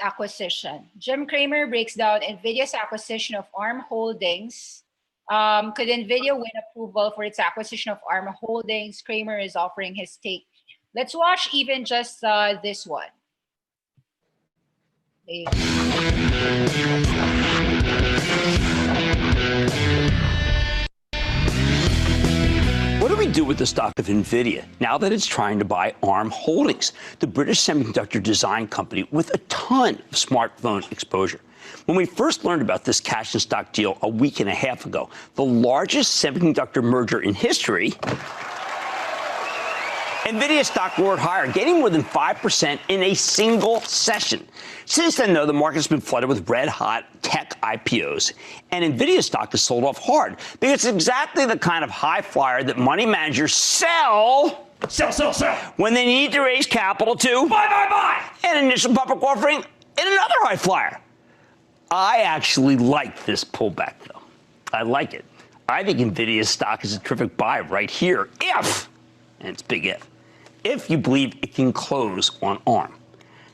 acquisition. Jim Cramer breaks down NVIDIA's acquisition of ARM Holdings. Could NVIDIA win approval for its acquisition of ARM Holdings? Cramer is offering his take. Let's watch even just this one. What do we do with the stock of NVIDIA now that it's trying to buy ARM Holdings, the British semiconductor design company with a ton of smartphone exposure? When we first learned about this cash and stock deal a week and a half ago, the largest semiconductor merger in history, NVIDIA stock roared higher, gaining more than 5% in a single session. Since then, though, the market's been flooded with red-hot tech IPOs, and NVIDIA stock has sold off hard because it's exactly the kind of high flyer that money managers sell when they need to raise capital to buy an initial public offering in another high flyer. I actually like this pullback, though. I like it. I think NVIDIA's stock is a terrific buy right here if, and it's big if you believe it can close on ARM.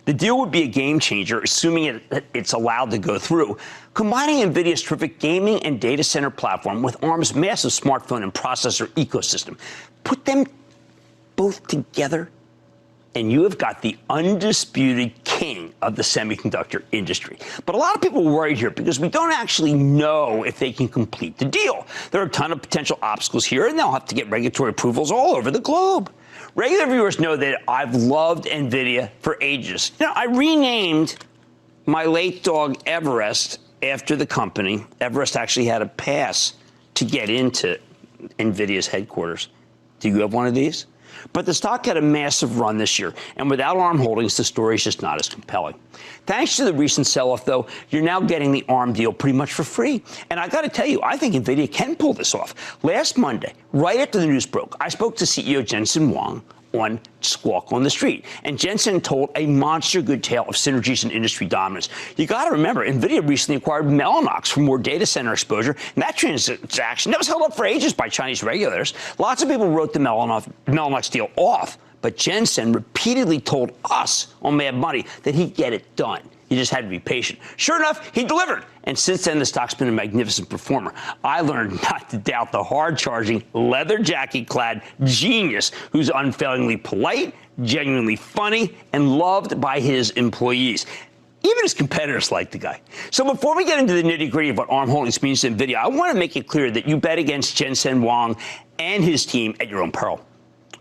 The deal would be a game changer, assuming it's allowed to go through. Combining NVIDIA's terrific gaming and data center platform with ARM's massive smartphone and processor ecosystem, put them both together, and you have got the undisputed king of the semiconductor industry. But a lot of people are worried here because we don't actually know if they can complete the deal. There are a ton of potential obstacles here, and they'll have to get regulatory approvals all over the globe. Regular viewers know that I've loved NVIDIA for ages. You know, I renamed my late dog Everest after the company. Everest actually had a pass to get into NVIDIA's headquarters. Do you have one of these? But the stock had a massive run this year, and without ARM Holdings, the story is just not as compelling. Thanks to the recent sell-off, though, you're now getting the ARM deal pretty much for free. And I got to tell you, I think NVIDIA can pull this off. Last Monday, right after the news broke, I spoke to CEO Jensen Huang on Squawk on the Street, and Jensen told a monster good tale of synergies and industry dominance. You got to remember, NVIDIA recently acquired Mellanox for more data center exposure, and that transaction that was held up for ages by Chinese regulators. Lots of people wrote the Mellanox deal off, but Jensen repeatedly told us on Mad Money that he'd get it done. You just had to be patient. Sure enough, he delivered. And since then, the stock's been a magnificent performer. I learned not to doubt the hard-charging, leather jacket-clad genius who's unfailingly polite, genuinely funny, and loved by his employees. Even his competitors like the guy. So before we get into the nitty-gritty of what ARM Holdings means to NVIDIA, I want to make it clear that you bet against Jensen Huang and his team at your own peril.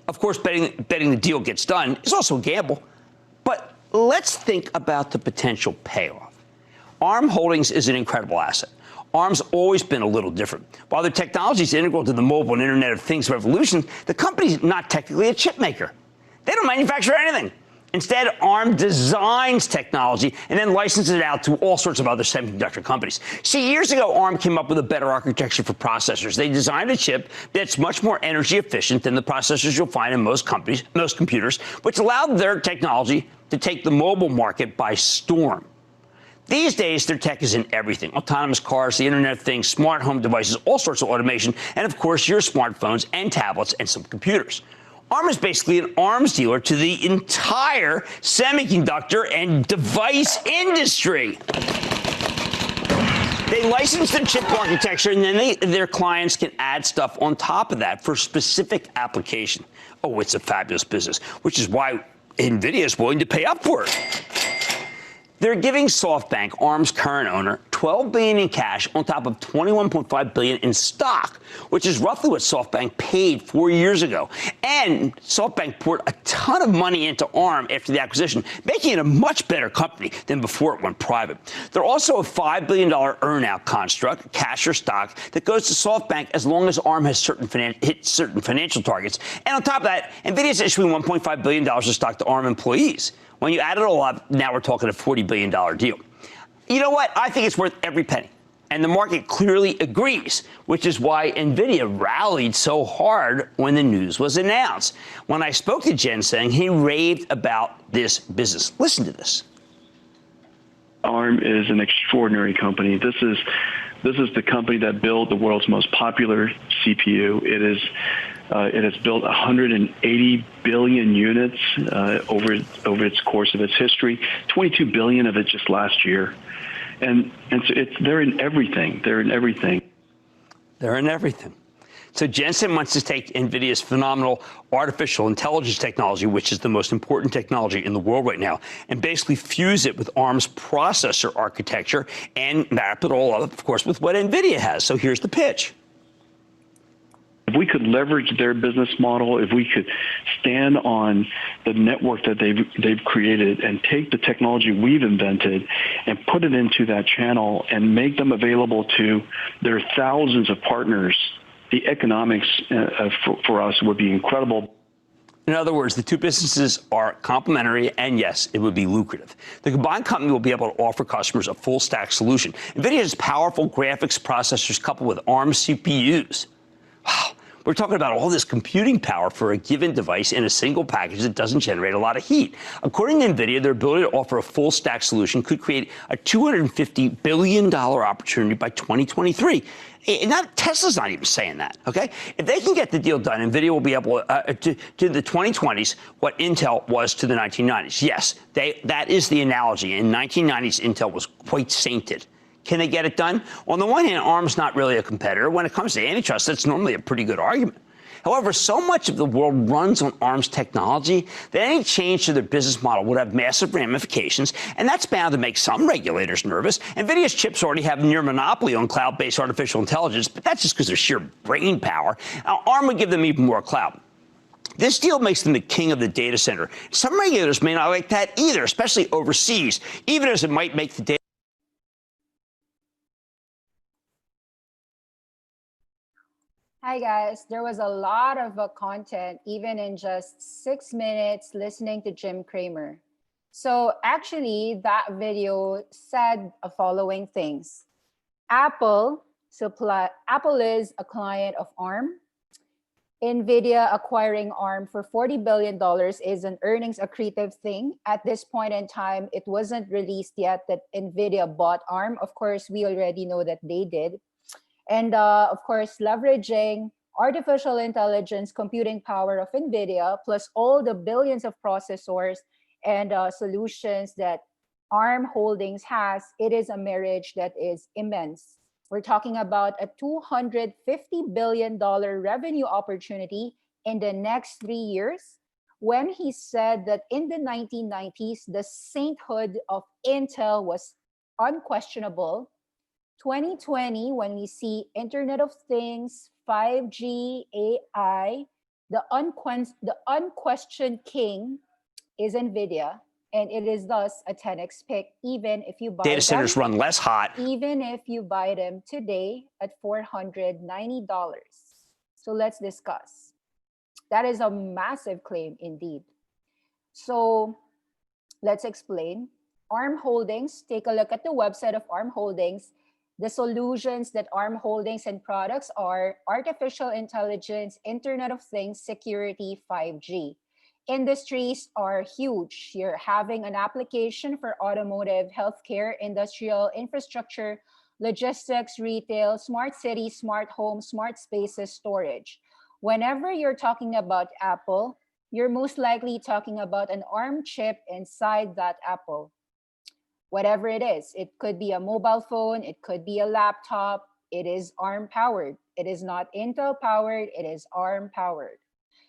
Of course, betting the deal gets done is also a gamble. But let's think about the potential payoff. ARM Holdings is an incredible asset. ARM's always been a little different. While their technology is integral to the mobile and Internet of Things revolution, the company's not technically a chip maker. They don't manufacture anything. Instead, ARM designs technology and then licenses it out to all sorts of other semiconductor companies. See, years ago, ARM came up with a better architecture for processors. They designed a chip that's much more energy efficient than the processors you'll find in most computers, which allowed their technology to take the mobile market by storm. These days, their tech is in everything. Autonomous cars, the Internet of Things, smart home devices, all sorts of automation, and of course, your smartphones and tablets and some computers. ARM is basically an arms dealer to the entire semiconductor and device industry. They license their chip architecture, and then their clients can add stuff on top of that for specific application. Oh, it's a fabulous business, which is why NVIDIA is willing to pay up for it. They're giving SoftBank, ARM's current owner, $12 billion in cash on top of $21.5 billion in stock, which is roughly what SoftBank paid 4 years ago. And SoftBank poured a ton of money into ARM after the acquisition, making it a much better company than before it went private. They're also a $5 billion earnout construct, cash or stock, that goes to SoftBank as long as ARM has hit certain financial targets. And on top of that, NVIDIA is issuing $1.5 billion of stock to ARM employees. When you add it all up, now we're talking a $40 billion deal. You know what? I think it's worth every penny. And the market clearly agrees, which is why NVIDIA rallied so hard when the news was announced. When I spoke to Jensen, he raved about this business. Listen to this. ARM is an extraordinary company. This is the company that built the world's most popular CPU. It is It has built 180 billion units over its course of its history, 22 billion of it just last year. And so they're in everything. They're in everything. They're in everything. So Jensen wants to take NVIDIA's phenomenal artificial intelligence technology, which is the most important technology in the world right now, and basically fuse it with ARM's processor architecture and map it all up, of course, with what NVIDIA has. So here's the pitch. If we could leverage their business model, if we could stand on the network that they've created and take the technology we've invented and put it into that channel and make them available to their thousands of partners, the economics for us would be incredible. In other words, the two businesses are complementary, and yes, it would be lucrative. The combined company will be able to offer customers a full stack solution. NVIDIA has powerful graphics processors coupled with ARM CPUs. Wow. We're talking about all this computing power for a given device in a single package that doesn't generate a lot of heat. According to NVIDIA, their ability to offer a full stack solution could create a $250 billion opportunity by 2023. Tesla's not even saying that, okay? If they can get the deal done, NVIDIA will be able to the 2020s what Intel was to the 1990s. Yes, that is the analogy. In 1990s, Intel was quite sainted. Can they get it done? On the one hand, ARM's not really a competitor. When it comes to antitrust, that's normally a pretty good argument. However, so much of the world runs on ARM's technology that any change to their business model would have massive ramifications, and that's bound to make some regulators nervous. NVIDIA's chips already have near monopoly on cloud-based artificial intelligence, but that's just because of sheer brain power. Now, ARM would give them even more clout. This deal makes them the king of the data center. Some regulators may not like that either, especially overseas, even as it might make the data. Hi guys, there was a lot of content even in just 6 minutes listening to Jim Cramer. So actually that video said the following things. Apple is a client of ARM. NVIDIA acquiring ARM for $40 billion is an earnings accretive thing. At this point in time, it wasn't released yet that NVIDIA bought ARM. Of course, we already know that they did. And of course, leveraging artificial intelligence computing power of NVIDIA, plus all the billions of processors and solutions that ARM Holdings has, it is a marriage that is immense. We're talking about a $250 billion revenue opportunity in the next 3 years. When he said that in the 1990s, the sainthood of Intel was unquestionable, 2020, when we see Internet of Things, 5G, AI, the unquestioned king is NVIDIA, and it is thus a 10x pick, even if you buy data centers run less hot. Even if you buy them today at $490. So let's discuss. That is a massive claim indeed. So let's explain. ARM Holdings, take a look at the website of ARM Holdings. The solutions that ARM Holdings and products are artificial intelligence, Internet of Things, security, 5G. Industries are huge. You're having an application for automotive, healthcare, industrial, infrastructure, logistics, retail, smart cities, smart homes, smart spaces, storage. Whenever you're talking about Apple, you're most likely talking about an ARM chip inside that Apple. Whatever it is, it could be a mobile phone, it could be a laptop, it is ARM powered. It is not Intel powered, it is ARM powered.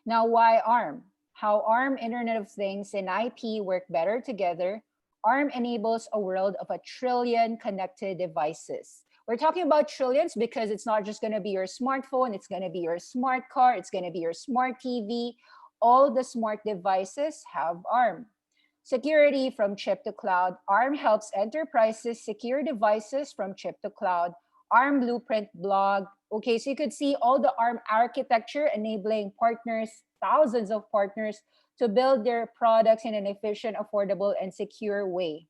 Now, why ARM? How ARM Internet of Things and IP work better together. ARM enables a world of 1 trillion connected devices. We're talking about trillions because it's not just going to be your smartphone, it's going to be your smart car, it's going to be your smart TV. All the smart devices have ARM. Security from chip to cloud. ARM helps enterprises secure devices from chip to cloud. ARM Blueprint blog. Okay, so you could see all the ARM architecture enabling partners, thousands of partners, to build their products in an efficient, affordable, and secure way.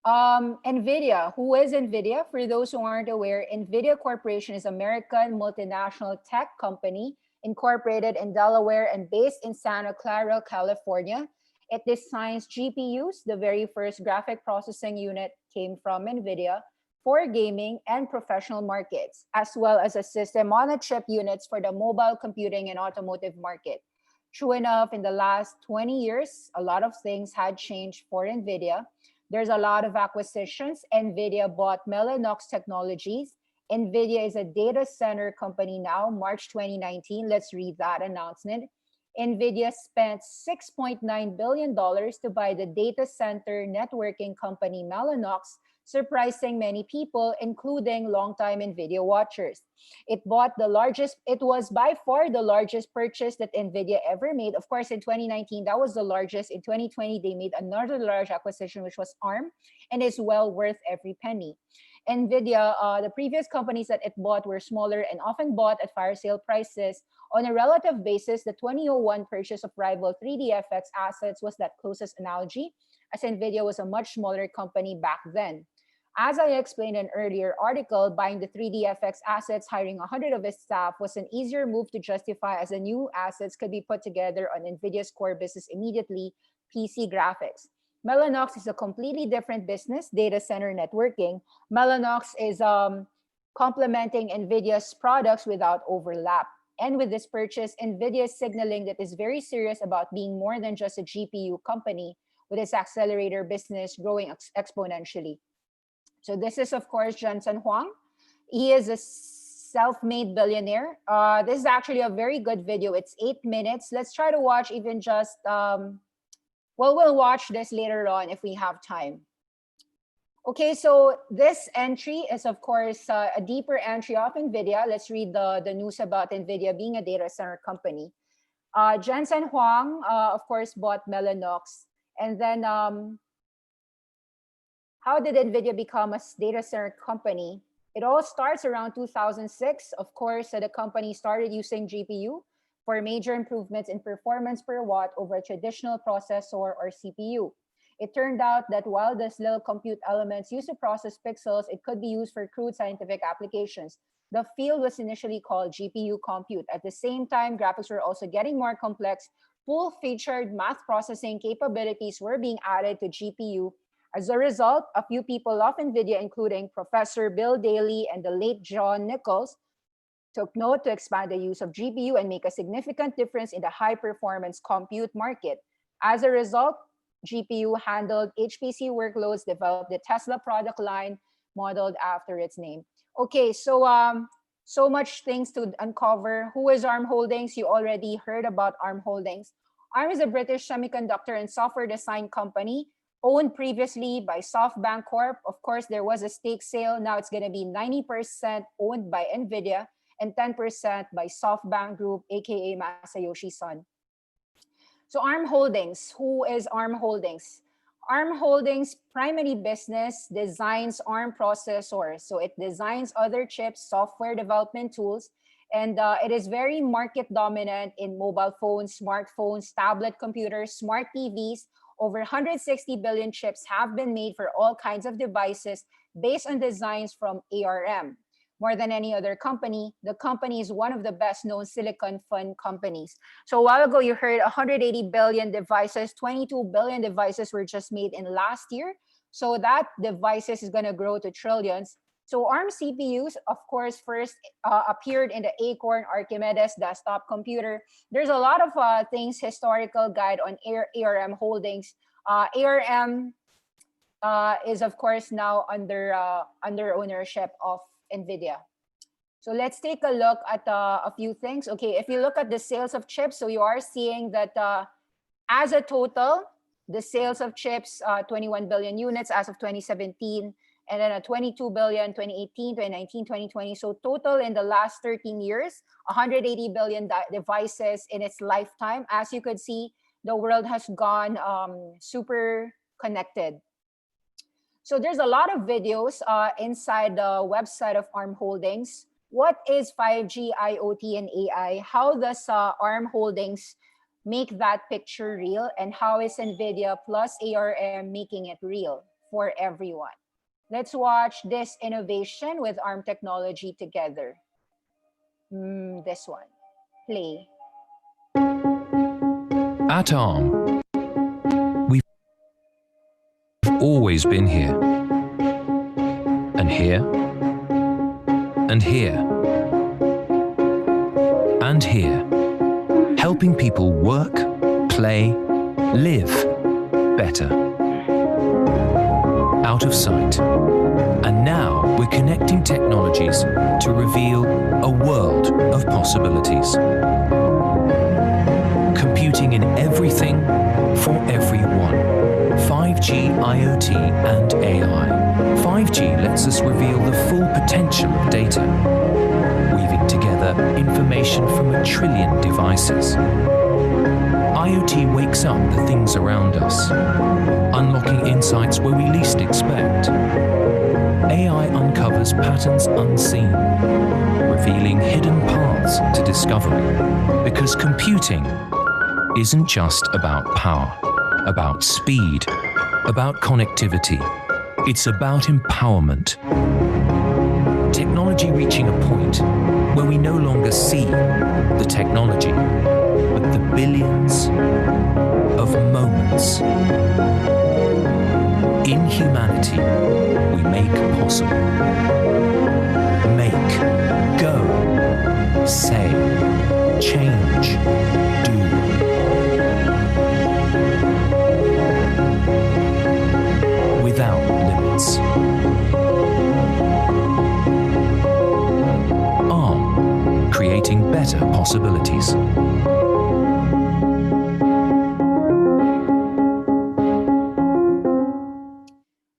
NVIDIA. Who is NVIDIA? For those who aren't aware, NVIDIA Corporation is an American multinational tech company incorporated in Delaware and based in Santa Clara, California. It designs GPUs. The very first graphic processing unit came from NVIDIA. for gaming and professional markets, as well as a system on a chip units for the mobile computing and automotive market. True enough, in the last 20 years, a lot of things had changed for NVIDIA. There's a lot of acquisitions. NVIDIA bought Mellanox Technologies. NVIDIA is a data center company now, March 2019. Let's read that announcement. NVIDIA spent $6.9 billion to buy the data center networking company Mellanox, surprising many people, including longtime NVIDIA watchers. It was by far the largest purchase that NVIDIA ever made. Of course, in 2019, that was the largest. In 2020, they made another large acquisition, which was ARM, and is well worth every penny. NVIDIA, the previous companies that it bought were smaller and often bought at fire sale prices. On a relative basis, the 2001 purchase of rival 3DFX assets was that closest analogy, as NVIDIA was a much smaller company back then. As I explained in an earlier article, buying the 3DFX assets, hiring 100 of its staff was an easier move to justify, as the new assets could be put together on NVIDIA's core business immediately, PC graphics. Mellanox is a completely different business, data center networking. Mellanox is complementing NVIDIA's products without overlap. And with this purchase, NVIDIA is signaling that it's very serious about being more than just a GPU company, with its accelerator business growing exponentially. So this is, of course, Jensen Huang. He is a self-made billionaire. This is actually a very good video. It's 8 minutes. Let's try to watch even just, we'll watch this later on if we have time. Okay, so this entry is, of course, a deeper entry of NVIDIA. Let's read the news about NVIDIA being a data center company. Jensen Huang, of course, bought Mellanox. And then how did NVIDIA become a data center company? It all starts around 2006. Of course, the company started using GPU for major improvements in performance per watt over a traditional processor or CPU. It turned out that while these little compute elements used to process pixels, it could be used for crude scientific applications. The field was initially called GPU compute. At the same time, graphics were also getting more complex. Full-featured math processing capabilities were being added to GPU. As a result, a few people of NVIDIA, including Professor Bill Daley and the late John Nichols, took note to expand the use of GPU and make a significant difference in the high-performance compute market. As a result, GPU-handled HPC workloads developed the Tesla product line modeled after its name. Okay, so so much things to uncover. Who is ARM Holdings? You already heard about ARM Holdings. ARM is a British semiconductor and software design company owned previously by SoftBank Corp. Of course, there was a stake sale. Now it's going to be 90% owned by NVIDIA and 10% by SoftBank Group, aka Masayoshi Son. So ARM Holdings, who is ARM Holdings? ARM Holdings' primary business designs ARM processors. So it designs other chips, software development tools, and it is very market dominant in mobile phones, smartphones, tablet computers, smart TVs. Over 160 billion chips have been made for all kinds of devices based on designs from ARM. More than any other company, the company is one of the best known silicon fund companies. So a while ago, you heard 180 billion devices, 22 billion devices were just made in last year. So that devices is going to grow to trillions. So ARM CPUs, of course, first appeared in the Acorn Archimedes desktop computer. There's a lot of things, historical guide on ARM Holdings. ARM is, of course, now under ownership of NVIDIA. So let's take a look at a few things. Okay, if you look at the sales of chips, so you are seeing that as a total, the sales of chips, 21 billion units as of 2017, and then a 22 billion, 2018, 2019, 2020. So total in the last 13 years, 180 billion devices in its lifetime. As you could see, the world has gone super connected. So there's a lot of videos inside the website of ARM Holdings. What is 5G, IoT, and AI? How does ARM Holdings make that picture real? And how is NVIDIA plus ARM making it real for everyone? Let's watch this innovation with ARM technology together. This one. Play. At ARM, we've always been here. and here, and here, and here, helping people work, play, live better. Out of sight. And now we're connecting technologies to reveal a world of possibilities. Computing in everything for everyone. 5G, IoT, and AI. 5G lets us reveal the full potential of data, weaving together information from 1 trillion devices. IoT wakes up the things around us, unlocking insights where we least expect. AI uncovers patterns unseen, revealing hidden paths to discovery. Because computing isn't just about power, about speed, about connectivity. It's about empowerment. Technology reaching a point where we no longer see the technology, but the billions of moments. In humanity, we make possible. Make, go, say, change, do. Without limits. Arm, creating better possibilities.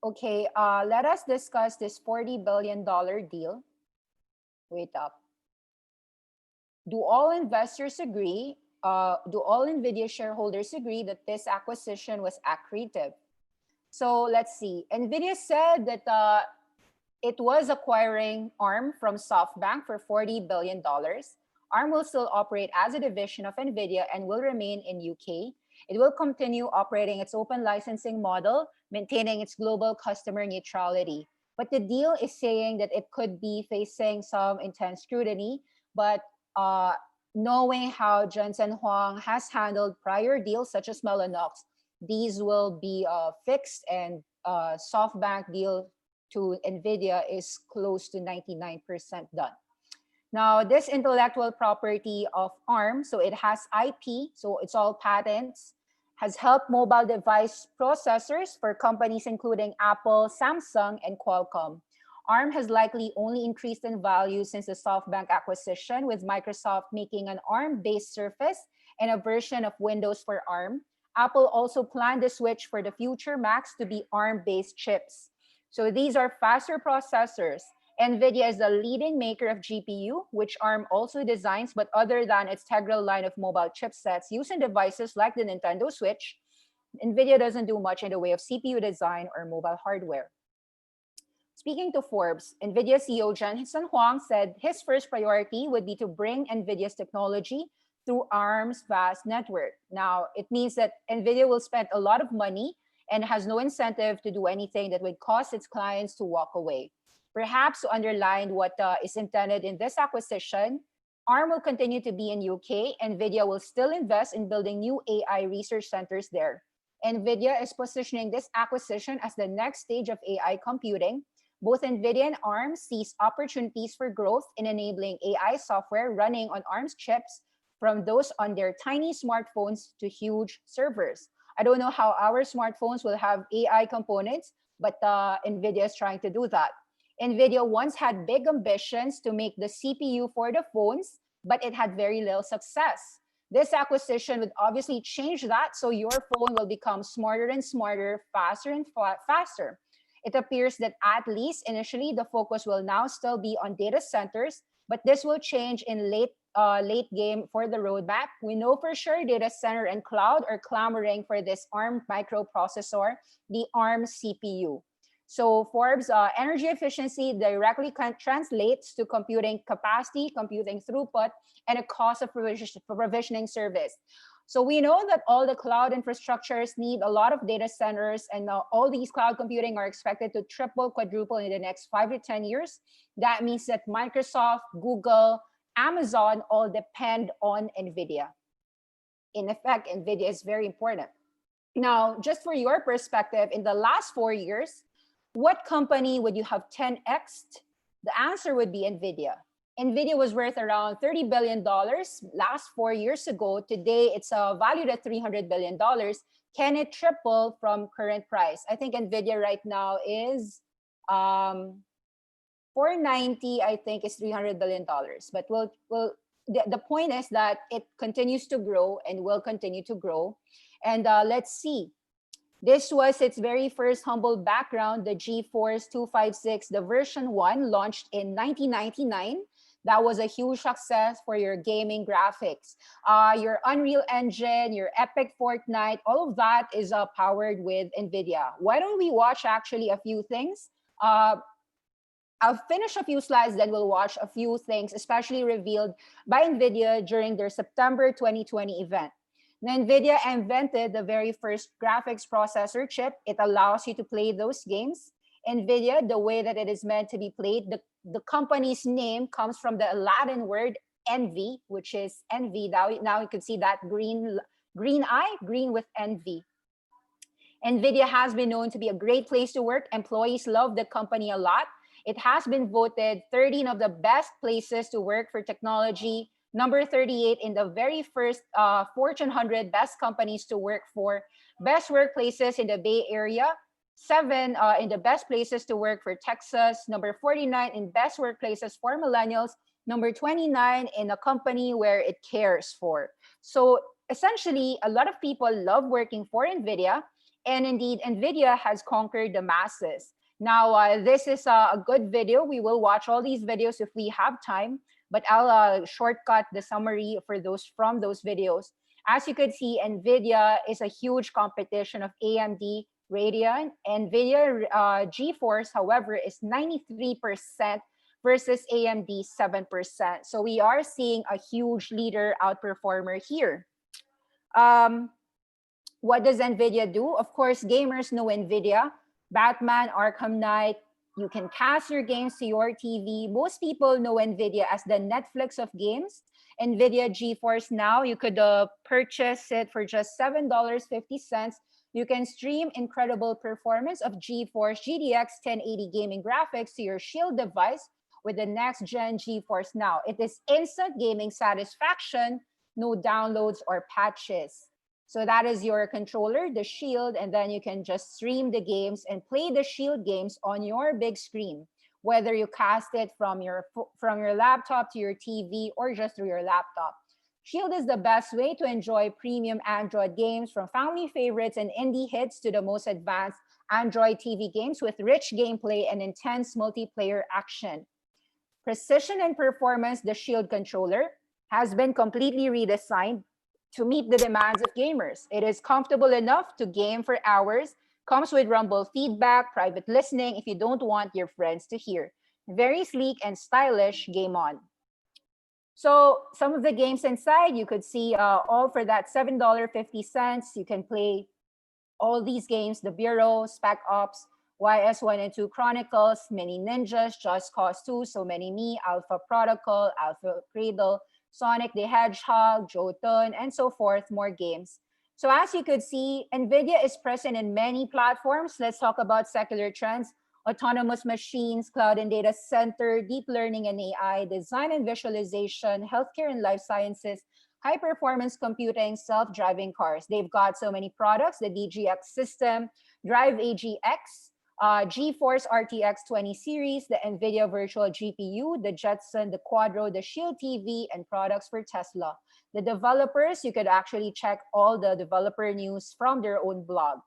Okay, let us discuss this $40 billion deal. Wait up. Do all investors agree, do all NVIDIA shareholders agree that this acquisition was accretive? So let's see. NVIDIA said that it was acquiring ARM from SoftBank for $40 billion. ARM will still operate as a division of NVIDIA and will remain in UK. It will continue operating its open licensing model, maintaining its global customer neutrality. But the deal is saying that it could be facing some intense scrutiny, but knowing how Jensen Huang has handled prior deals such as Mellanox, these will be fixed, and SoftBank deal to NVIDIA is close to 99% done. Now, this intellectual property of ARM, so it has IP, so it's all patents, has helped mobile device processors for companies including Apple, Samsung, and Qualcomm. ARM has likely only increased in value since the SoftBank acquisition, with Microsoft making an ARM-based Surface and a version of Windows for ARM. Apple also planned the switch for the future Macs to be ARM-based chips. So these are faster processors. NVIDIA is the leading maker of GPU, which ARM also designs, but other than its Tegra line of mobile chipsets used in devices like the Nintendo Switch, NVIDIA doesn't do much in the way of CPU design or mobile hardware. Speaking to Forbes, NVIDIA CEO Jensen Huang said his first priority would be to bring NVIDIA's technology through ARM's vast network. Now, it means that NVIDIA will spend a lot of money and has no incentive to do anything that would cause its clients to walk away. Perhaps to underline what is intended in this acquisition, ARM will continue to be in UK. NVIDIA will still invest in building new AI research centers there. NVIDIA is positioning this acquisition as the next stage of AI computing. Both NVIDIA and ARM sees opportunities for growth in enabling AI software running on ARM's chips, from those on their tiny smartphones to huge servers. I don't know how our smartphones will have AI components, but NVIDIA is trying to do that. NVIDIA once had big ambitions to make the CPU for the phones, but it had very little success. This acquisition would obviously change that, so your phone will become smarter and smarter, faster and faster. It appears that at least initially, the focus will now still be on data centers, but this will change in late game for the roadmap. We know for sure data center and cloud are clamoring for this ARM microprocessor, the ARM CPU. So Forbes, energy efficiency directly translates to computing capacity, computing throughput, and a cost of provisioning service. So we know that all the cloud infrastructures need a lot of data centers, and all these cloud computing are expected to triple, quadruple in the next 5 to 10 years. That means that Microsoft, Google, Amazon all depend on NVIDIA. In effect, NVIDIA is very important. Now, just for your perspective, in the last 4 years, what company would you have 10x? The answer would be NVIDIA. NVIDIA was worth around $30 billion last 4 years ago. Today, it's valued at $300 billion. Can it triple from current price? I think NVIDIA right now is 490, I think, is $300 billion. But the point is that it continues to grow and will continue to grow. And let's see. This was its very first humble background, the GeForce 256, the version 1, launched in 1999. That was a huge success for your gaming graphics. Your Unreal Engine, your Epic Fortnite, all of that is powered with NVIDIA. Why don't we watch actually a few things? I'll finish a few slides, then we'll watch a few things, especially revealed by NVIDIA during their September 2020 event. Now, NVIDIA invented the very first graphics processor chip. It allows you to play those games. NVIDIA, the way that it is meant to be played, the company's name comes from the Latin word envy, which is envy. Now you can see that green eye, green with envy. NVIDIA has been known to be a great place to work. Employees love the company a lot. It has been voted 13 of the best places to work for technology, number 38 in the very first Fortune 100 best companies to work for, best workplaces in the Bay Area, 7 in the best places to work for Texas, number 49 in best workplaces for millennials, number 29 in a company where it cares for. So essentially, a lot of people love working for NVIDIA, and indeed, NVIDIA has conquered the masses. Now, this is a good video. We will watch all these videos if we have time, but I'll shortcut the summary for from those videos. As you could see, NVIDIA is a huge competition of AMD, Radeon. NVIDIA GeForce, however, is 93% versus AMD 7%. So we are seeing a huge leader outperformer here. What does NVIDIA do? Of course, gamers know NVIDIA. Batman, Arkham Knight, you can cast your games to your TV. Most people know NVIDIA as the Netflix of games. NVIDIA GeForce Now, you could purchase it for just $7.50. You can stream incredible performance of GeForce GTX 1080 gaming graphics to your Shield device with the next-gen GeForce Now. It is instant gaming satisfaction, no downloads or patches. So that is your controller, the Shield, and then you can just stream the games and play the Shield games on your big screen, whether you cast it from your laptop to your TV or just through your laptop. Shield is the best way to enjoy premium Android games, from family favorites and indie hits to the most advanced Android TV games with rich gameplay and intense multiplayer action. Precision and performance, the Shield controller has been completely redesigned to meet the demands of gamers. It is comfortable enough to game for hours, comes with rumble feedback, private listening if you don't want your friends to hear. Very sleek and stylish, game on. So some of the games inside, you could see all for that $7.50. You can play all these games: The Bureau, Spec Ops, YS1 and 2 Chronicles, Mini Ninjas, Just Cause 2, So Many Me, Alpha Protocol, Alpha Cradle, Sonic the Hedgehog, Jotun, and so forth, more games. So as you could see, NVIDIA is present in many platforms. Let's talk about secular trends: autonomous machines, cloud and data center, deep learning and AI, design and visualization, healthcare and life sciences, high performance computing, self-driving cars. They've got so many products: the DGX system, Drive AGX, GeForce RTX 20 series, the NVIDIA virtual GPU, the Jetson, the Quadro, the Shield TV, and products for Tesla. The developers, you could actually check all the developer news from their own blog.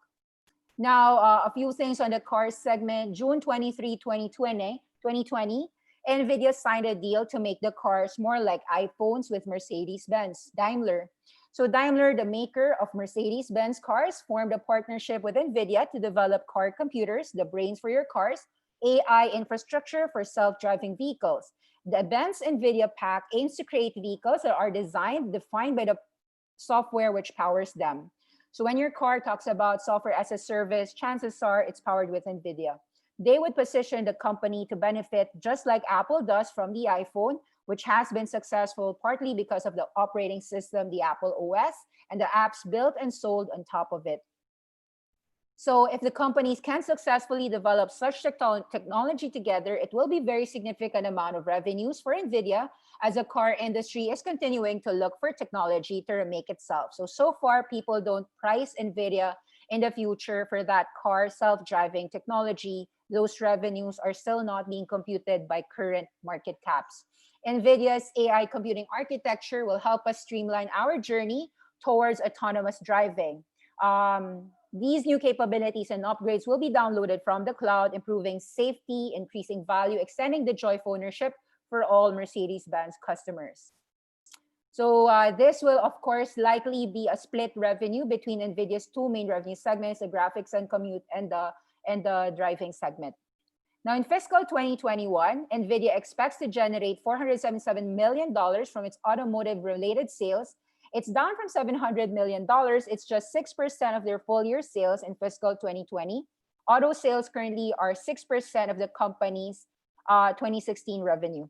Now, a few things on the cars segment. June 23, 2020, NVIDIA signed a deal to make the cars more like iPhones with Mercedes-Benz. Daimler. So Daimler, the maker of Mercedes-Benz cars, formed a partnership with NVIDIA to develop car computers, the brains for your cars, AI infrastructure for self-driving vehicles. The Benz NVIDIA Pack aims to create vehicles that are designed, defined by the software which powers them. So when your car talks about software as a service, chances are it's powered with NVIDIA. They would position the company to benefit just like Apple does from the iPhone, which has been successful partly because of the operating system, the Apple OS, and the apps built and sold on top of it. So if the companies can successfully develop such technology together, it will be very significant amount of revenues for NVIDIA as the car industry is continuing to look for technology to remake itself. So far, people don't price NVIDIA in the future for that car self-driving technology. Those revenues are still not being computed by current market caps. NVIDIA's AI computing architecture will help us streamline our journey towards autonomous driving. These new capabilities and upgrades will be downloaded from the cloud, improving safety, increasing value, extending the joy of ownership for all Mercedes-Benz customers. So this will, of course, likely be a split revenue between NVIDIA's two main revenue segments, the graphics and compute and the driving segment. Now, in fiscal 2021, NVIDIA expects to generate $477 million from its automotive-related sales. It's down from $700 million. It's just 6% of their full-year sales in fiscal 2020. Auto sales currently are 6% of the company's 2016 revenue.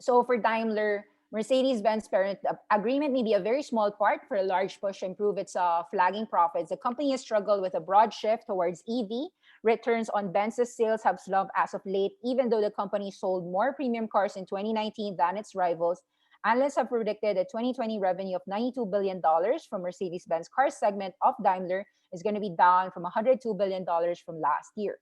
So for Daimler, Mercedes-Benz parent agreement may be a very small part for a large push to improve its flagging profits. The company has struggled with a broad shift towards EV. Returns on Benz's sales have slumped as of late, even though the company sold more premium cars in 2019 than its rivals. Analysts have predicted a 2020 revenue of $92 billion from Mercedes-Benz car segment of Daimler is going to be down from $102 billion from last year.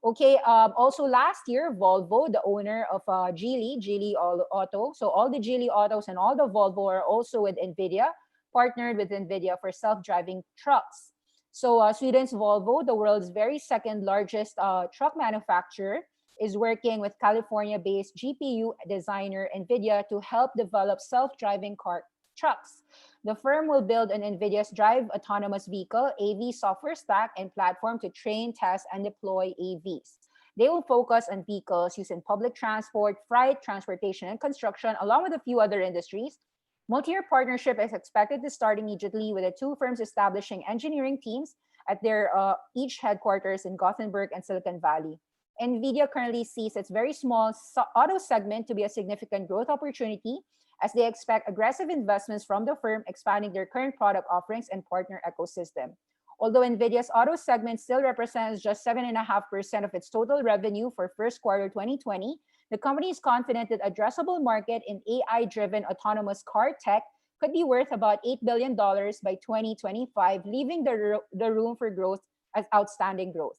Okay, also last year, Volvo, the owner of Geely Auto, so all the Geely Autos and all the Volvo are also with NVIDIA, partnered with NVIDIA for self-driving trucks. So Sweden's Volvo, the world's very second largest truck manufacturer, is working with California-based GPU designer NVIDIA to help develop self-driving car trucks. The firm will build an NVIDIA's Drive autonomous vehicle, AV software stack, and platform to train, test, and deploy AVs. They will focus on vehicles used in public transport, freight, transportation, and construction, along with a few other industries. Multi-year partnership is expected to start immediately, with the two firms establishing engineering teams at their each headquarters in Gothenburg and Silicon Valley. NVIDIA currently sees its very small auto segment to be a significant growth opportunity, as they expect aggressive investments from the firm, expanding their current product offerings and partner ecosystem. Although NVIDIA's auto segment still represents just 7.5% of its total revenue for first quarter 2020, the company is confident that addressable market in AI-driven autonomous car tech could be worth about $8 billion by 2025, leaving the room for growth as outstanding growth.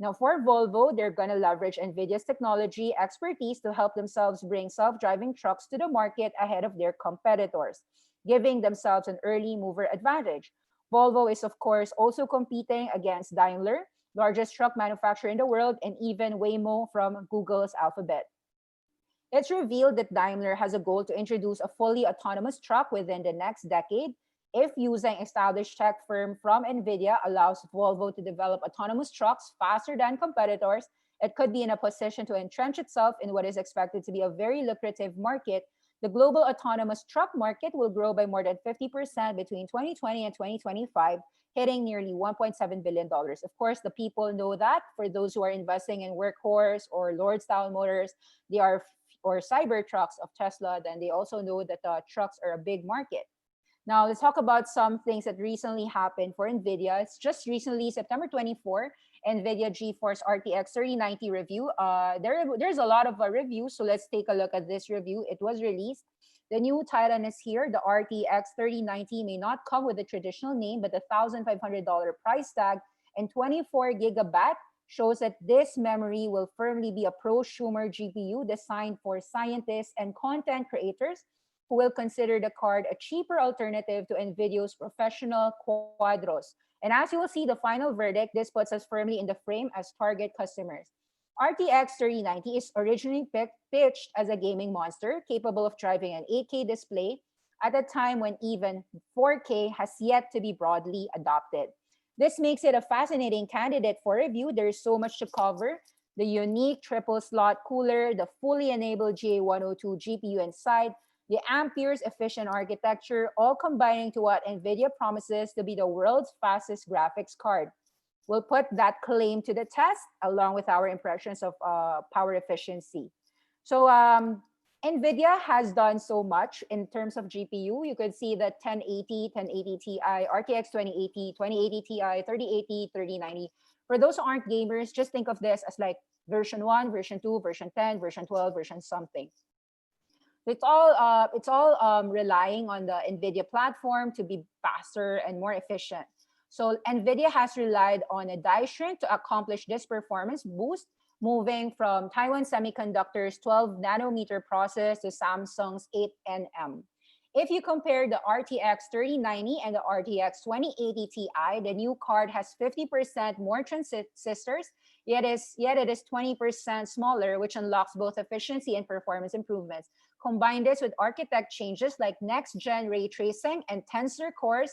Now, for Volvo, they're going to leverage NVIDIA's technology expertise to help themselves bring self-driving trucks to the market ahead of their competitors, giving themselves an early mover advantage. Volvo is, of course, also competing against Daimler, largest truck manufacturer in the world, and even Waymo from Google's Alphabet. It's revealed that Daimler has a goal to introduce a fully autonomous truck within the next decade. If using established tech firm from NVIDIA allows Volvo to develop autonomous trucks faster than competitors, it could be in a position to entrench itself in what is expected to be a very lucrative market. The global autonomous truck market will grow by more than 50% between 2020 and 2025, hitting nearly $1.7 billion. Of course, the people know that. For those who are investing in Workhorse or Lordstown Motors, they are or Cybertrucks of Tesla, then they also know that trucks are a big market. Now, let's talk about some things that recently happened for NVIDIA. It's just recently, September 24, NVIDIA GeForce RTX 3090 review. There's a lot of reviews, so let's take a look at this review. It was released. The new Titan is here. The RTX 3090 may not come with the traditional name, but the $1,500 price tag and 24 gigabyte shows that this memory will firmly be a prosumer GPU designed for scientists and content creators who will consider the card a cheaper alternative to NVIDIA's professional Quadros. And as you will see, the final verdict, this puts us firmly in the frame as target customers. RTX 3090 is originally pitched as a gaming monster capable of driving an 8K display at a time when even 4K has yet to be broadly adopted. This makes it a fascinating candidate for review. There's so much to cover. The unique triple slot cooler, the fully enabled GA102 GPU inside, the Ampere's efficient architecture, all combining to what NVIDIA promises to be the world's fastest graphics card. We'll put that claim to the test along with our impressions of power efficiency. So NVIDIA has done so much in terms of GPU. You could see the 1080, 1080 Ti, RTX 2080, 2080 Ti, 3080, 3090. For those who aren't gamers, just think of this as like version 1, version 2, version 10, version 12, version something. It's all relying on the NVIDIA platform to be faster and more efficient. So NVIDIA has relied on a die shrink to accomplish this performance boost, moving from Taiwan Semiconductor's 12 nanometer process to Samsung's 8nm. If you compare the RTX 3090 and the RTX 2080 Ti, the new card has 50% more transistors, yet it is 20% smaller, which unlocks both efficiency and performance improvements. Combine this with architect changes like next-gen ray tracing and tensor cores,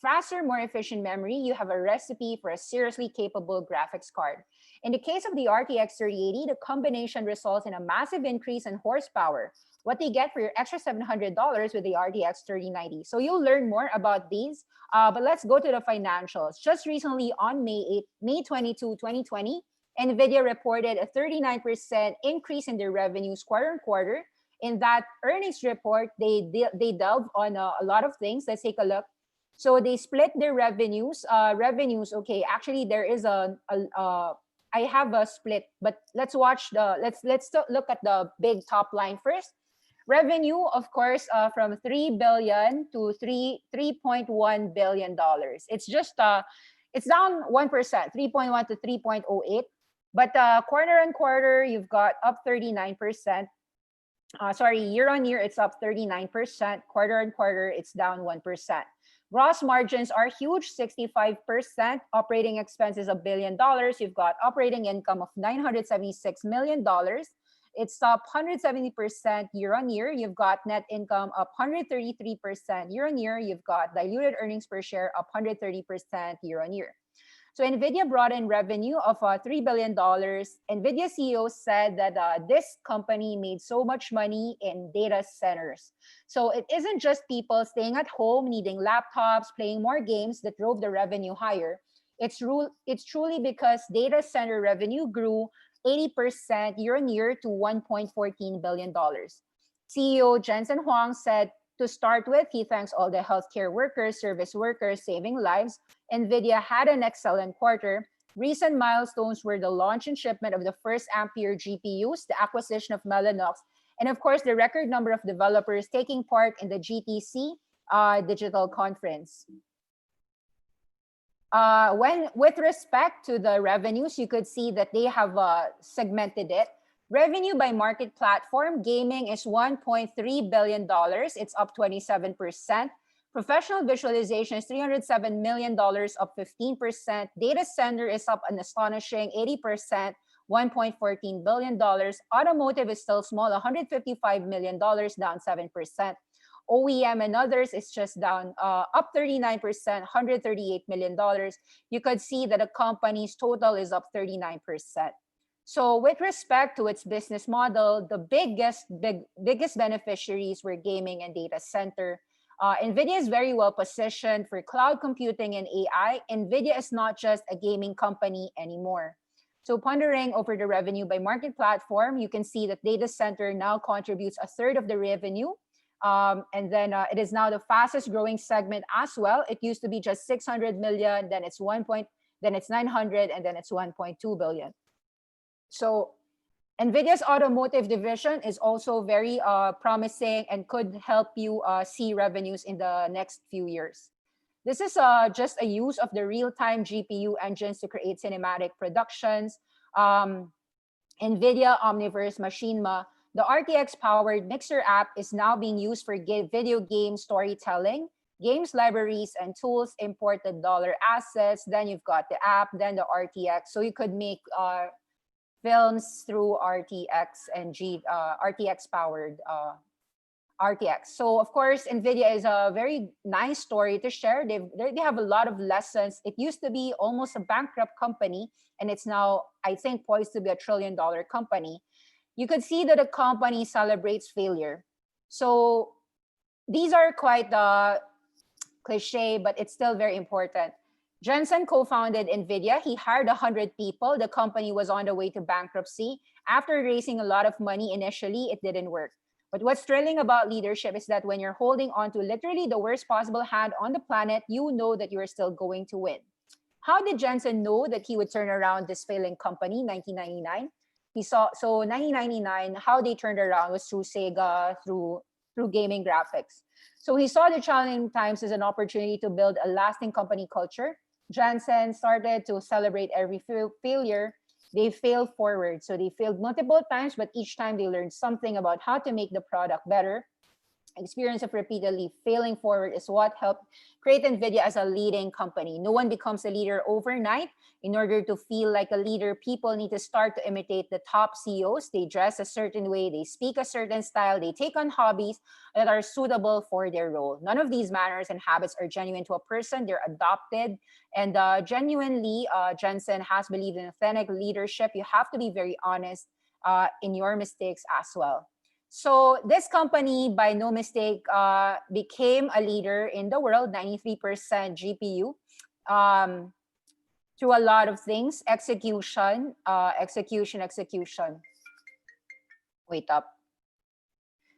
faster, more efficient memory, you have a recipe for a seriously capable graphics card. In the case of the RTX 3080, the combination results in a massive increase in horsepower. What do you get for your extra $700 with the RTX 3090? So you'll learn more about these, but let's go to the financials. Just recently on May 22, 2020, NVIDIA reported a 39% increase in their revenues quarter on quarter. In that earnings report, they delve on a lot of things. Let's take a look. So they split their revenues. Okay, actually there is I have a split, but let's look at the big top line first. Revenue, of course, from $3 billion to $3.1 billion. It's just it's down 1%, 3.1 to 3.08. But quarter on quarter, you've got up 39%. Year on year, it's up 39%. Quarter on quarter, it's down 1%. Gross margins are huge, 65%. Operating expenses, $1 billion. You've got operating income of $976 million. It's up 170% year on year. You've got net income up 133% year on year. You've got diluted earnings per share up 130% year on year. So NVIDIA brought in revenue of $3 billion. NVIDIA CEO said that this company made so much money in data centers. So it isn't just people staying at home, needing laptops, playing more games that drove the revenue higher. It's truly because data center revenue grew 80% year on year to $1.14 billion. CEO Jensen Huang said, to start with, he thanks all the healthcare workers, service workers saving lives. NVIDIA had an excellent quarter. Recent milestones were the launch and shipment of the first Ampere GPUs, the acquisition of Mellanox, and of course, the record number of developers taking part in the GTC digital conference. With respect to the revenues, you could see that they have segmented it. Revenue by market platform, gaming is $1.3 billion. It's up 27%. Professional visualization is $307 million, up 15%. Data center is up an astonishing 80%, $1.14 billion. Automotive is still small, $155 million, down 7%. OEM and others is just down, up 39%, $138 million. You could see that the company's total is up 39%. So with respect to its business model, the biggest beneficiaries were gaming and data center. NVIDIA is very well positioned for cloud computing and AI. NVIDIA is not just a gaming company anymore. So pondering over the revenue by market platform, you can see that data center now contributes a third of the revenue. And then it is now the fastest growing segment as well. It used to be just 600 million, then it's 900, and then it's 1.2 billion. So NVIDIA's automotive division is also very promising and could help you see revenues in the next few years. This is just a use of the real-time GPU engines to create cinematic productions. NVIDIA Omniverse Machinima, the RTX-powered Mixer app is now being used for video game storytelling. Games, libraries, and tools import the dollar assets. Then you've got the app, then the RTX. So you could make films through RTX and RTX-powered RTX. So of course, NVIDIA is a very nice story to share. They have a lot of lessons. It used to be almost a bankrupt company, and it's now, I think, poised to be a $1 trillion company. You could see that the company celebrates failure. So these are quite cliche, but it's still very important. Jensen co-founded NVIDIA. He hired 100 people. The company was on the way to bankruptcy. After raising a lot of money initially, it didn't work. But what's thrilling about leadership is that when you're holding on to literally the worst possible hand on the planet, you know that you're still going to win. How did Jensen know that he would turn around this failing company, 1999? He saw, so 1999, how they turned around was through Sega, through gaming graphics. So he saw the challenging times as an opportunity to build a lasting company culture. Jensen started to celebrate every failure. They failed forward. So they failed multiple times, but each time they learned something about how to make the product better. Experience of repeatedly failing forward is what helped create NVIDIA as a leading company. No one becomes a leader overnight. In order to feel like a leader, people need to start to imitate the top CEOs. They dress a certain way, they speak a certain style, they take on hobbies that are suitable for their role. None of these manners and habits are genuine to a person, they're adopted. And genuinely, Jensen has believed in authentic leadership. You have to be very honest in your mistakes as well. So this company, by no mistake, became a leader in the world, 93% GPU, through a lot of things, execution. Wait up.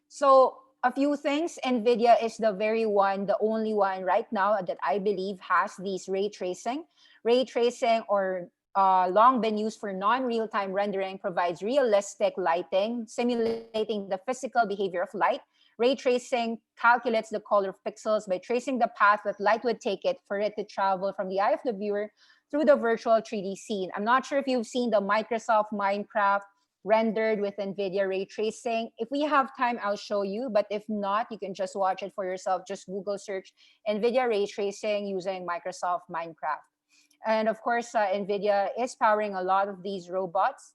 So a few things, NVIDIA is the only one right now that I believe has these ray tracing. Ray tracing, or long been used for non-real-time rendering, provides realistic lighting, simulating the physical behavior of light. Ray tracing calculates the color of pixels by tracing the path that light would take it for it to travel from the eye of the viewer through the virtual 3D scene. I'm not sure if you've seen the Microsoft Minecraft rendered with NVIDIA ray tracing. If we have time, I'll show you, but if not, you can just watch it for yourself. Just Google search NVIDIA ray tracing using Microsoft Minecraft. And of course, NVIDIA is powering a lot of these robots.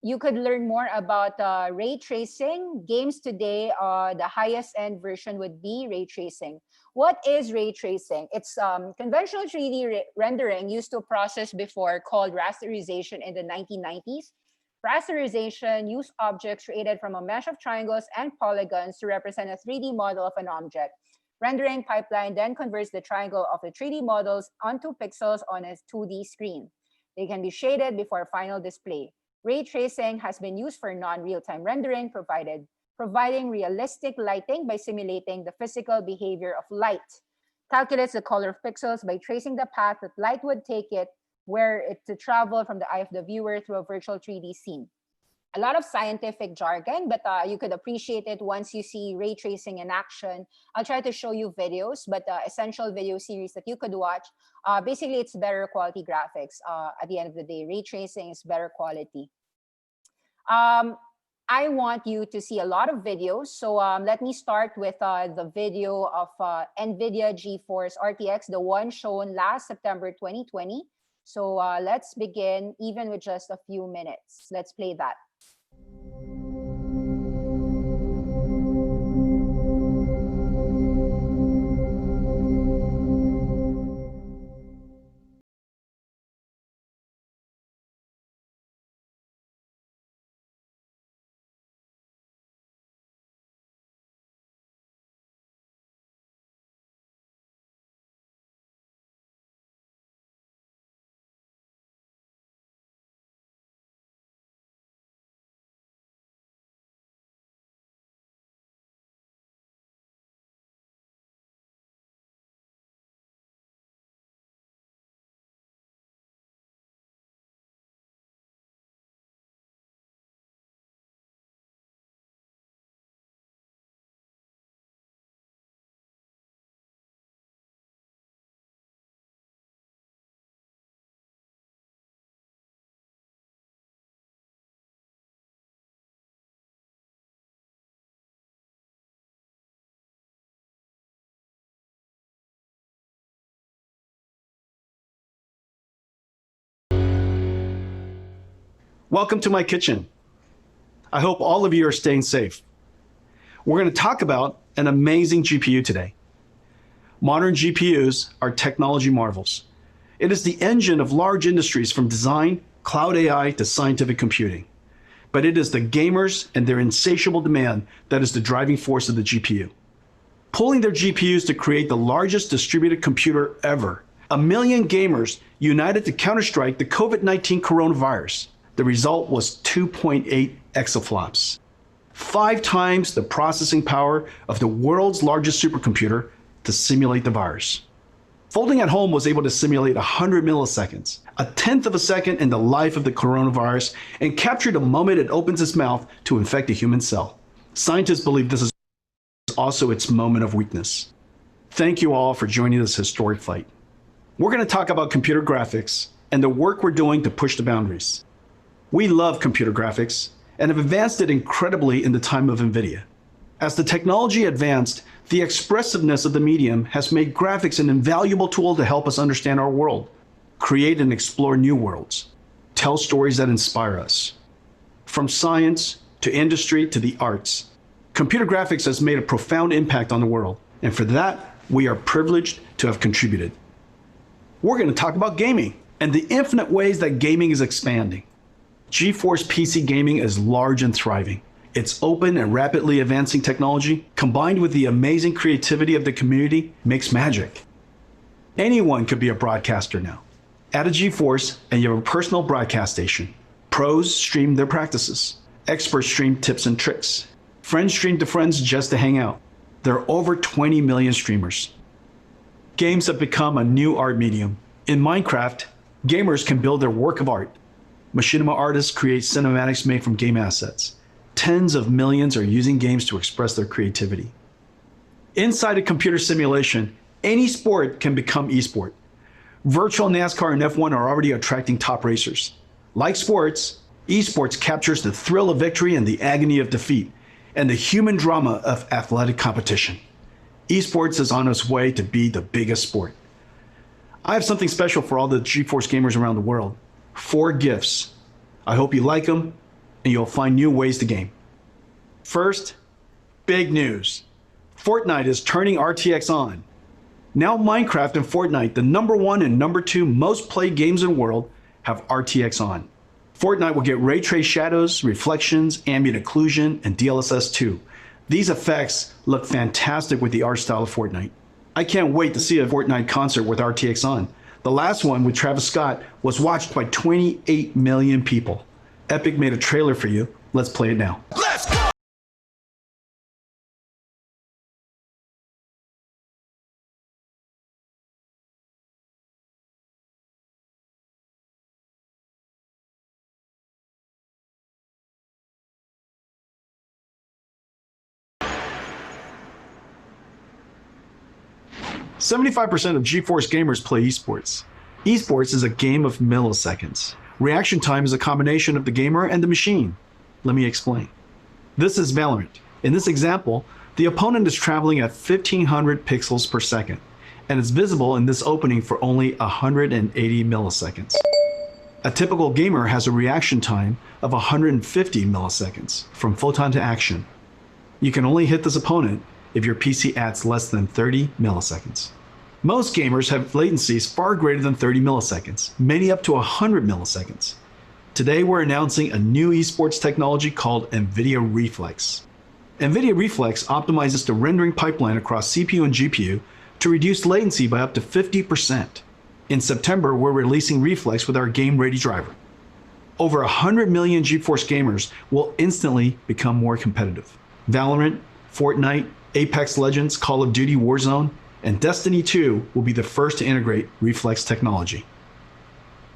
You could learn more about ray tracing. Games today, the highest end version would be ray tracing. What is ray tracing? It's conventional 3D rendering used to process before, called rasterization in the 1990s. Rasterization used objects created from a mesh of triangles and polygons to represent a 3D model of an object. Rendering pipeline then converts the triangle of the 3D models onto pixels on a 2D screen. They can be shaded before final display. Ray tracing has been used for non-real-time rendering, providing realistic lighting by simulating the physical behavior of light. Calculates the color of pixels by tracing the path that light would take it, where it to travel from the eye of the viewer through a virtual 3D scene. A lot of scientific jargon, but you could appreciate it once you see ray tracing in action. I'll try to show you videos, but essential video series that you could watch. Basically, it's better quality graphics. At the end of the day, ray tracing is better quality. I want you to see a lot of videos. So let me start with the video of NVIDIA GeForce RTX, the one shown last September 2020. So let's begin even with just a few minutes. Let's play that. Welcome to my kitchen. I hope all of you are staying safe. We're going to talk about an amazing GPU today. Modern GPUs are technology marvels. It is the engine of large industries from design, cloud AI to scientific computing. But it is the gamers and their insatiable demand that is the driving force of the GPU. Pulling their GPUs to create the largest distributed computer ever. 1 million gamers united to counterstrike the COVID-19 coronavirus. The result was 2.8 exaflops. 5 times the processing power of the world's largest supercomputer to simulate the virus. Folding at Home was able to simulate 100 milliseconds, a tenth of a second in the life of the coronavirus, and capture the moment it opens its mouth to infect a human cell. Scientists believe this is also its moment of weakness. Thank you all for joining this historic fight. We're going to talk about computer graphics and the work we're doing to push the boundaries. We love computer graphics and have advanced it incredibly in the time of NVIDIA. As the technology advanced, the expressiveness of the medium has made graphics an invaluable tool to help us understand our world, create and explore new worlds, tell stories that inspire us. From science to industry to the arts, computer graphics has made a profound impact on the world, and for that, we are privileged to have contributed. We're going to talk about gaming and the infinite ways that gaming is expanding. GeForce PC gaming is large and thriving. Its open and rapidly advancing technology, combined with the amazing creativity of the community, makes magic. Anyone could be a broadcaster now. Add a GeForce and you have a personal broadcast station. Pros stream their practices. Experts stream tips and tricks. Friends stream to friends just to hang out. There are over 20 million streamers. Games have become a new art medium. In Minecraft, gamers can build their work of art. Machinima artists create cinematics made from game assets. Tens of millions are using games to express their creativity. Inside a computer simulation, any sport can become esport. Virtual NASCAR and F1 are already attracting top racers. Like sports, esports captures the thrill of victory and the agony of defeat, and the human drama of athletic competition. Esports is on its way to be the biggest sport. I have something special for all the GeForce gamers around the world. 4 gifts. I hope you like them, and you'll find new ways to game. First, big news. Fortnite is turning RTX on. Now Minecraft and Fortnite, the #1 and #2 most played games in the world, have RTX on. Fortnite will get ray trace shadows, reflections, ambient occlusion, and DLSS 2. These effects look fantastic with the art style of Fortnite. I can't wait to see a Fortnite concert with RTX on. The last one with Travis Scott was watched by 28 million people. Epic made a trailer for you. Let's play it now. Let's go! 75% of GeForce gamers play esports. Esports is a game of milliseconds. Reaction time is a combination of the gamer and the machine. Let me explain. This is Valorant. In this example, the opponent is traveling at 1500 pixels per second, and is visible in this opening for only 180 milliseconds. A typical gamer has a reaction time of 150 milliseconds from photon to action. You can only hit this opponent if your PC adds less than 30 milliseconds. Most gamers have latencies far greater than 30 milliseconds, many up to 100 milliseconds. Today we're announcing a new esports technology called NVIDIA Reflex. NVIDIA Reflex optimizes the rendering pipeline across CPU and GPU to reduce latency by up to 50%. In September, we're releasing Reflex with our game-ready driver. Over 100 million GeForce gamers will instantly become more competitive. Valorant, Fortnite, Apex Legends, Call of Duty Warzone, and Destiny 2 will be the first to integrate Reflex technology.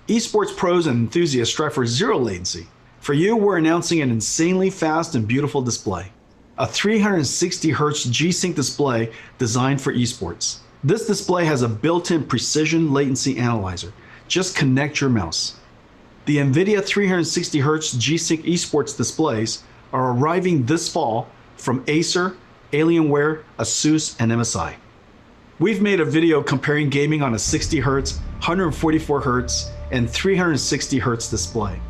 Esports pros and enthusiasts strive for zero latency. For you, we're announcing an insanely fast and beautiful display. A 360Hz G-Sync display designed for esports. This display has a built-in precision latency analyzer. Just connect your mouse. The NVIDIA 360Hz G-Sync esports displays are arriving this fall from Acer, Alienware, ASUS, and MSI. We've made a video comparing gaming on a 60Hz, 144Hz, and 360Hz display.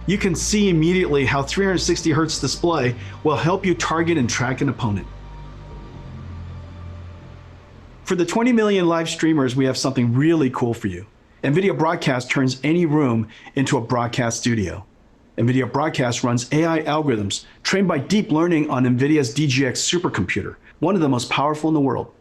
You can see immediately how 360Hz display will help you target and track an opponent. For the 20 million live streamers, we have something really cool for you. NVIDIA Broadcast turns any room into a broadcast studio. NVIDIA Broadcast runs AI algorithms trained by deep learning on NVIDIA's DGX supercomputer, one of the most powerful in the world.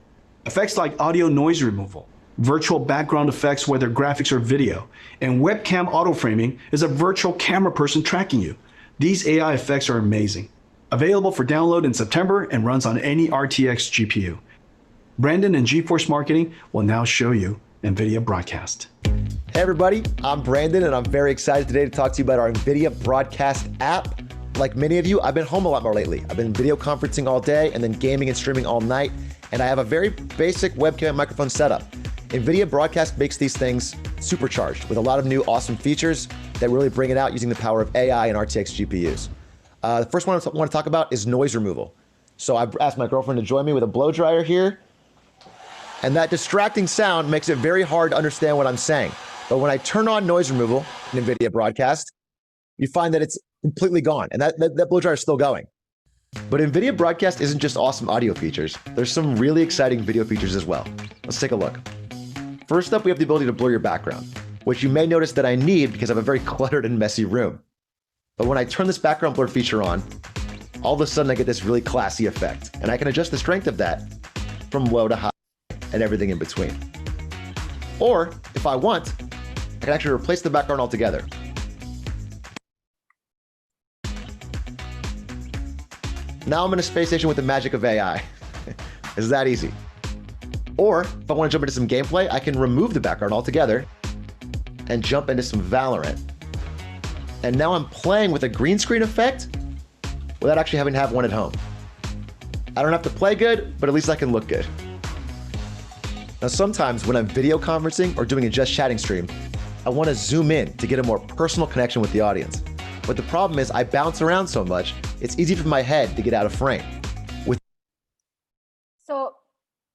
Effects like audio noise removal, virtual background effects whether graphics or video, and webcam auto-framing is a virtual camera person tracking you. These AI effects are amazing. Available for download in September and runs on any RTX GPU. Brandon and GeForce Marketing will now show you NVIDIA Broadcast. Hey everybody, I'm Brandon and I'm very excited today to talk to you about our NVIDIA Broadcast app. Like many of you, I've been home a lot more lately. I've been video conferencing all day and then gaming and streaming all night, and I have a very basic webcam and microphone setup. NVIDIA Broadcast makes these things supercharged with a lot of new awesome features that really bring it out using the power of AI and RTX GPUs. The first one I want to talk about is noise removal. So I've asked my girlfriend to join me with a blow dryer here, and that distracting sound makes it very hard to understand what I'm saying. But when I turn on noise removal in NVIDIA Broadcast, you find that it's completely gone, and that blow dryer is still going. But NVIDIA Broadcast isn't just awesome audio features. There's some really exciting video features as well. Let's take a look. First up, we have the ability to blur your background, which you may notice that I need because I have a very cluttered and messy room. But when I turn this background blur feature on, all of a sudden I get this really classy effect, and I can adjust the strength of that from low to high and everything in between. Or, if I want, I can actually replace the background altogether. Now I'm in a space station with the magic of AI. It's that easy. Or, if I want to jump into some gameplay, I can remove the background altogether and jump into some Valorant. And now I'm playing with a green screen effect without actually having to have one at home. I don't have to play good, but at least I can look good. Now sometimes when I'm video conferencing or doing a just chatting stream, I want to zoom in to get a more personal connection with the audience. But the problem is I bounce around so much, it's easy for my head to get out of frame. So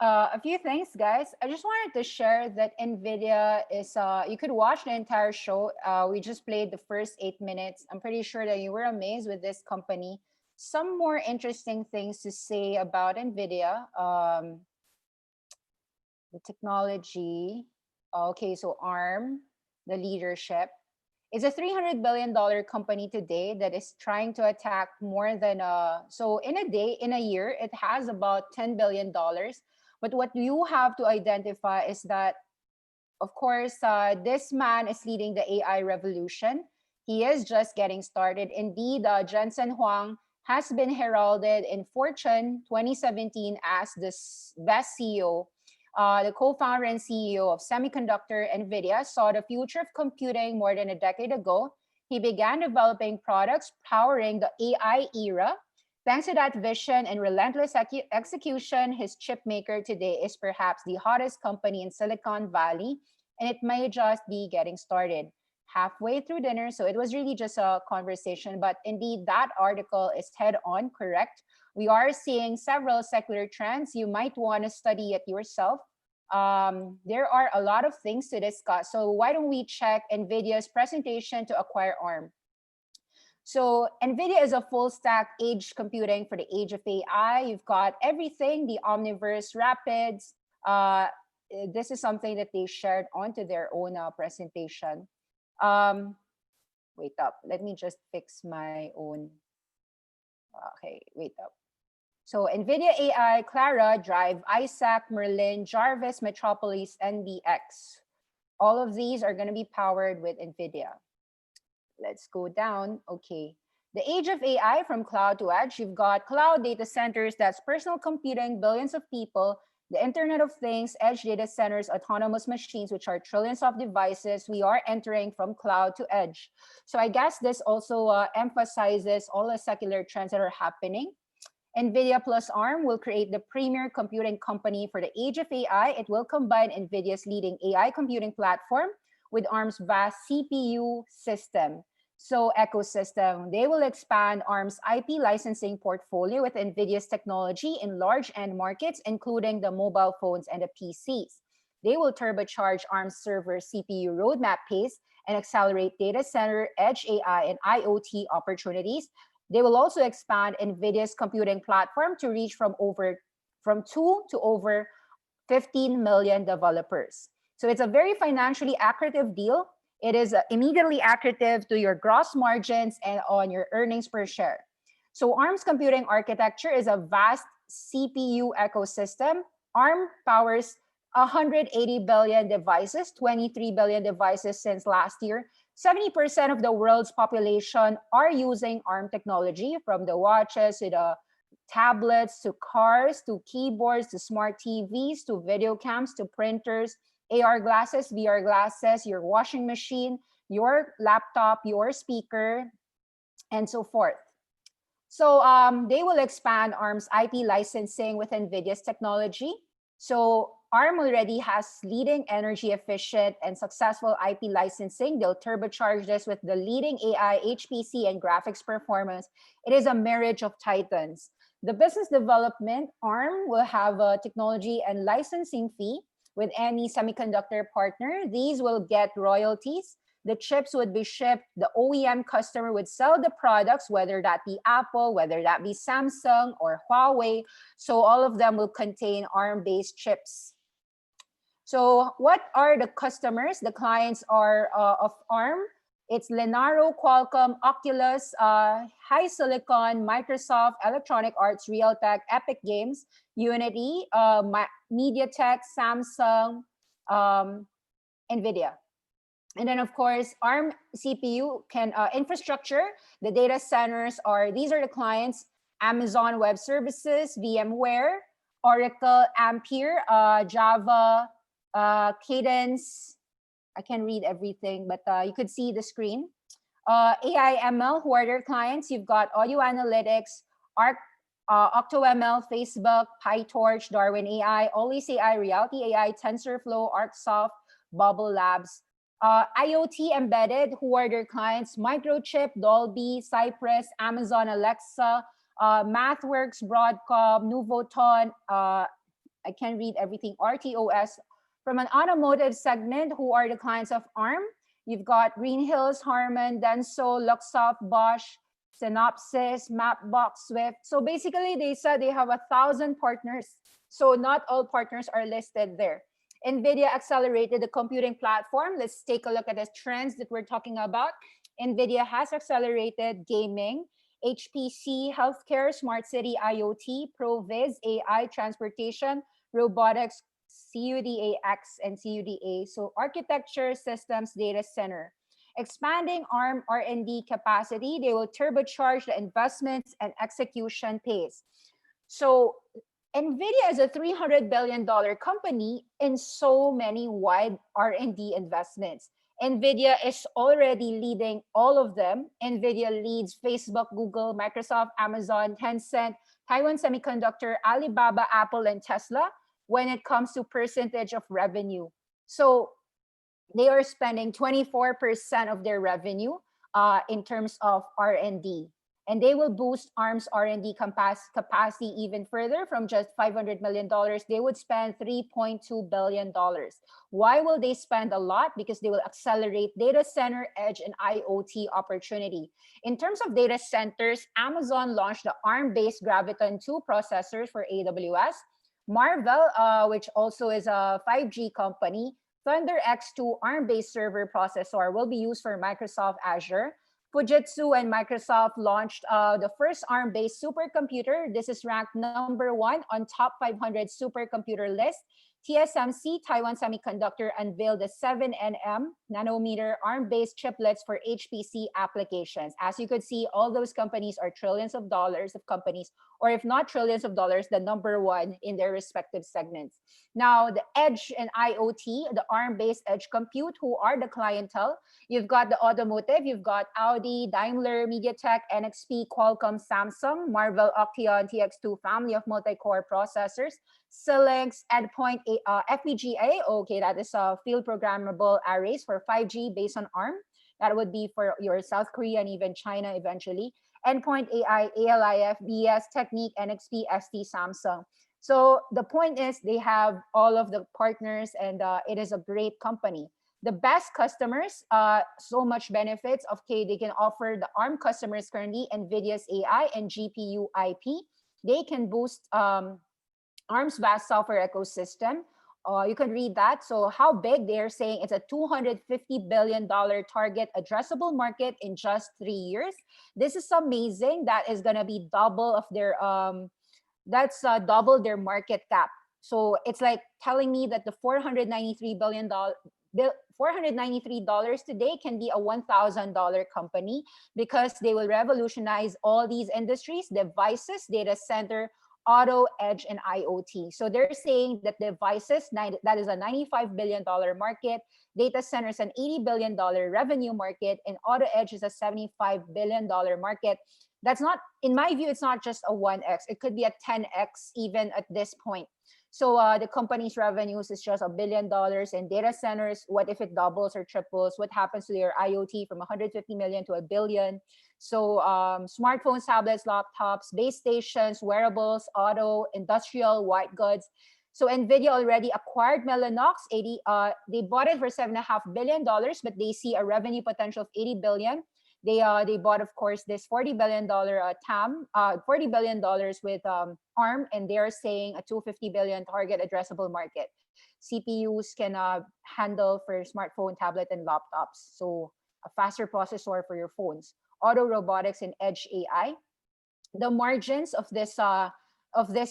a few things, guys. I just wanted to share that NVIDIA is, you could watch the entire show. We just played the first 8 minutes. I'm pretty sure that you were amazed with this company. Some more interesting things to say about NVIDIA. The technology. Okay, so ARM, the leadership. It's a $300 billion company today that is trying to attack more than, so in a year, it has about $10 billion. But what you have to identify is that, of course, this man is leading the AI revolution. He is just getting started. Indeed, Jensen Huang has been heralded in Fortune 2017 as the best CEO. The co-founder and CEO of semiconductor NVIDIA saw the future of computing more than a decade ago. He began developing products powering the AI era. Thanks to that vision and relentless execution, his chip maker today is perhaps the hottest company in Silicon Valley, and it may just be getting started. Halfway through dinner, so it was really just a conversation, but indeed that article is head-on correct. We are seeing several secular trends. You might want to study it yourself. There are a lot of things to discuss. So why don't we check NVIDIA's presentation to acquire ARM? So NVIDIA is a full stack edge computing for the age of AI. You've got everything, the Omniverse Rapids. This is something that they shared onto their own presentation. Wait up, let me just fix my own. Okay, wait up. So NVIDIA AI, Clara, Drive, Isaac, Merlin, Jarvis, Metropolis, NBX. All of these are going to be powered with NVIDIA. Let's go down. Okay. The age of AI from cloud to edge. You've got cloud data centers, that's personal computing, billions of people, the Internet of Things, edge data centers, autonomous machines, which are trillions of devices. We are entering from cloud to edge. So I guess this also emphasizes all the secular trends that are happening. NVIDIA plus ARM will create the premier computing company for the age of AI. It will combine NVIDIA's leading AI computing platform with ARM's vast CPU system. So ecosystem, they will expand ARM's IP licensing portfolio with NVIDIA's technology in large end markets, including the mobile phones and the PCs. They will turbocharge ARM's server CPU roadmap pace and accelerate data center, edge AI, and IoT opportunities. They will also expand NVIDIA's computing platform to reach from 2 to over 15 million developers. So it's a very financially accretive deal. It is immediately accretive to your gross margins and on your earnings per share. So ARM's computing architecture is a vast CPU ecosystem. ARM powers 180 billion devices, 23 billion devices since last year. 70% of the world's population are using ARM technology, from the watches to the tablets to cars to keyboards to smart TVs to video cams to printers, AR glasses, VR glasses, your washing machine, your laptop, your speaker, and so forth. So they will expand ARM's IP licensing with NVIDIA's technology. So ARM already has leading energy efficient and successful IP licensing. They'll turbocharge this with the leading AI, HPC, and graphics performance. It is a marriage of titans. The business development ARM will have a technology and licensing fee with any semiconductor partner. These will get royalties. The chips would be shipped. The OEM customer would sell the products, whether that be Apple, whether that be Samsung or Huawei. So all of them will contain ARM-based chips. So what are the customers? The clients are of ARM. It's Lenovo, Qualcomm, Oculus, HiSilicon, Microsoft, Electronic Arts, Realtek, Epic Games, Unity, MediaTek, Samsung, NVIDIA. And then, of course, ARM CPU can infrastructure. The data centers these are the clients: Amazon Web Services, VMware, Oracle, Ampere, Java, Cadence. I can't read everything, but you could see the screen. AI ML, who are their clients? You've got Audio Analytics, OctoML, Facebook, PyTorch, Darwin AI, Always AI, Reality AI, TensorFlow, ArcSoft, Bubble Labs. IoT embedded, who are their clients? Microchip, Dolby, Cypress, Amazon Alexa, MathWorks, Broadcom, Nuvoton, I can't read everything, RTOS. From an automotive segment, who are the clients of ARM? You've got Green Hills, Harman, Denso, Luxoft, Bosch, Synopsys, Mapbox, Swift. So basically, they said they have 1,000 partners. So not all partners are listed there. NVIDIA accelerated the computing platform. Let's take a look at the trends that we're talking about. NVIDIA has accelerated gaming, HPC, healthcare, smart city, IoT, ProViz, AI, transportation, robotics, CUDA-X and CUDA. So architecture, systems, data center. Expanding ARM R&D capacity, they will turbocharge the investments and execution pace. So NVIDIA is a $300 billion company in so many wide R&D investments. NVIDIA is already leading all of them. NVIDIA leads Facebook, Google, Microsoft, Amazon, Tencent, Taiwan Semiconductor, Alibaba, Apple, and Tesla when it comes to percentage of revenue. So they are spending 24% of their revenue in terms of R&D. And they will boost ARM's R&D capacity even further. From just $500 million, they would spend $3.2 billion. Why will they spend a lot? Because they will accelerate data center, edge, and IoT opportunity. In terms of data centers, Amazon launched the ARM-based Graviton 2 processors for AWS. Marvell, which also is a 5G company, Thunder X2 ARM-based server processor will be used for Microsoft Azure. Fujitsu and Microsoft launched the first ARM-based supercomputer. This is ranked #1 on top 500 supercomputer list. TSMC, Taiwan Semiconductor, unveiled the 7nm nanometer ARM-based chiplets for HPC applications. As you could see, all those companies are trillions of dollars of companies, or if not trillions of dollars, the #1 in their respective segments. Now, the edge and IoT, the ARM-based edge compute, who are the clientele? You've got the automotive, you've got Audi, Daimler, MediaTek, NXP, Qualcomm, Samsung, Marvell, Octeon, TX2 family of multi-core processors, Xilinx, Endpoint, FPGA, okay, that is field programmable arrays for 5G based on ARM. That would be for your South Korea and even China eventually. Endpoint AI, ALIF, BS, Technique, NXP, ST, Samsung. So the point is they have all of the partners and it is a great company. The best customers, so much benefits. Okay, they can offer the ARM customers currently NVIDIA's AI and GPU IP. They can boost ARM's vast software ecosystem. You can read that. So how big? They're saying it's a $250 billion target addressable market in just 3 years. This is amazing. That is going to be double of their, double their market cap. So it's like telling me that the $493 $493 today can be a $1,000 company, because they will revolutionize all these industries: devices, data center, auto, edge, and IoT. So they're saying that devices, that is a $95 billion market, data centers an $80 billion revenue market, and auto edge is a $75 billion market. That's not, in my view, it's not just a 1x. It could be a 10x even at this point. So the company's revenues is just $1 billion, and data centers, what if it doubles or triples? What happens to their IoT from 150 million to $1 billion? So smartphones, tablets, laptops, base stations, wearables, auto, industrial, white goods. So NVIDIA already acquired Mellanox. They bought it for $7.5 billion, but they see a revenue potential of $80 billion. They bought, of course, this $40 billion TAM, $40 billion with ARM, and they're saying a $250 billion target addressable market. CPUs can handle for smartphone, tablet, and laptops. So a faster processor for your phones. Auto, robotics, and edge AI. The margins of this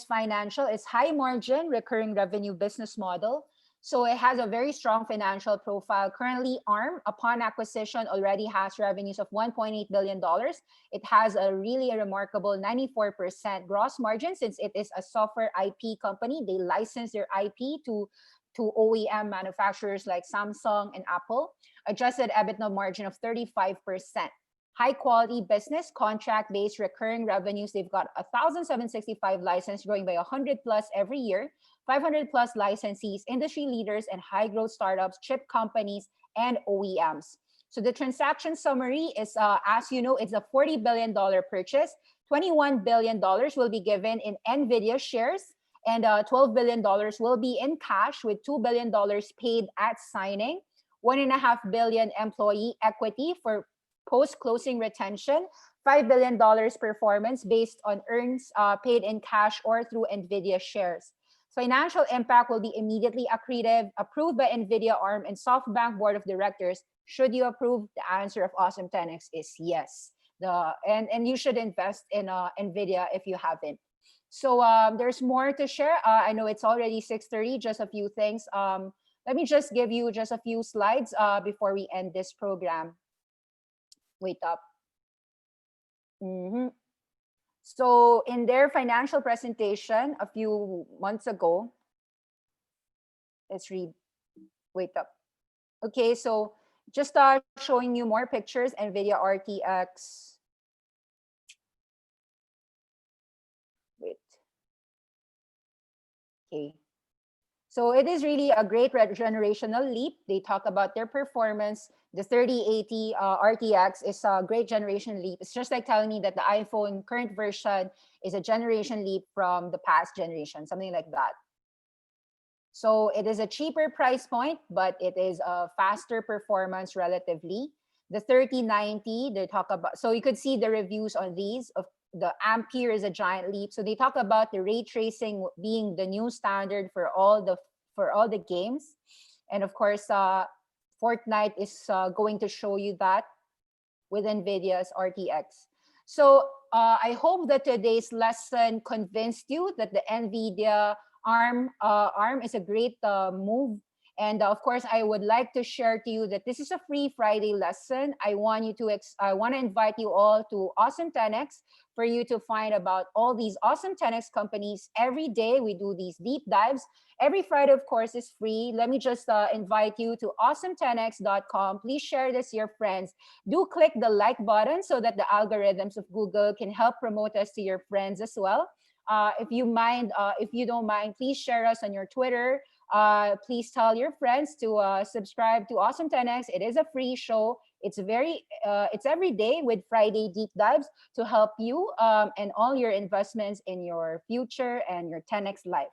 financial is high margin, recurring revenue business model. So it has a very strong financial profile. Currently, ARM, upon acquisition, already has revenues of $1.8 billion. It has a really remarkable 94% gross margin, since it is a software IP company. They license their IP to OEM manufacturers like Samsung and Apple. Adjusted EBITDA margin of 35%. High quality business, contract-based recurring revenues. They've got 1,765 licenses, growing by 100 plus every year. 500 plus licensees, industry leaders, and high growth startups, chip companies, and OEMs. So the transaction summary is, as you know, it's a $40 billion purchase. $21 billion will be given in NVIDIA shares, and $12 billion will be in cash, with $2 billion paid at signing. $1.5 billion employee equity for post-closing retention. $5 billion performance based on earnings paid in cash or through NVIDIA shares. Financial impact will be immediately accretive, approved by NVIDIA, ARM, and SoftBank Board of Directors. Should you approve? The answer of Awesome 10X is yes. And you should invest in NVIDIA if you haven't. So there's more to share. I know it's already 6:30, just a few things. Let me just give you just a few slides before we end this program. Wait up. So in their financial presentation a few months ago, let's read. Wait up. Okay, so just showing you more pictures. NVIDIA RTX. Wait. Okay. So it is really a great generational leap. They talk about their performance. The 3080 RTX is a great generation leap. It's just like telling me that the iPhone current version is a generation leap from the past generation, something like that. So it is a cheaper price point, but it is a faster performance relatively. The 3090, they talk about, so you could see the reviews on these. Of the Ampere is a giant leap. So they talk about the ray tracing being the new standard for all the games. And of course, Fortnite is going to show you that with NVIDIA's RTX. So I hope that today's lesson convinced you that the NVIDIA ARM is a great move. And of course, I would like to share to you that this is a free Friday lesson. I want to invite you all to Awesome 10X for you to find about all these Awesome 10X companies. Every day we do these deep dives. Every Friday, of course, is free. Let me just invite you to awesome10x.com. Please share this to your friends. Do click the like button so that the algorithms of Google can help promote us to your friends as well. If you don't mind, please share us on your Twitter. Please tell your friends to subscribe to Awesome 10X. It is a free show. It's every day with Friday deep dives to help you and all your investments in your future and your 10X life.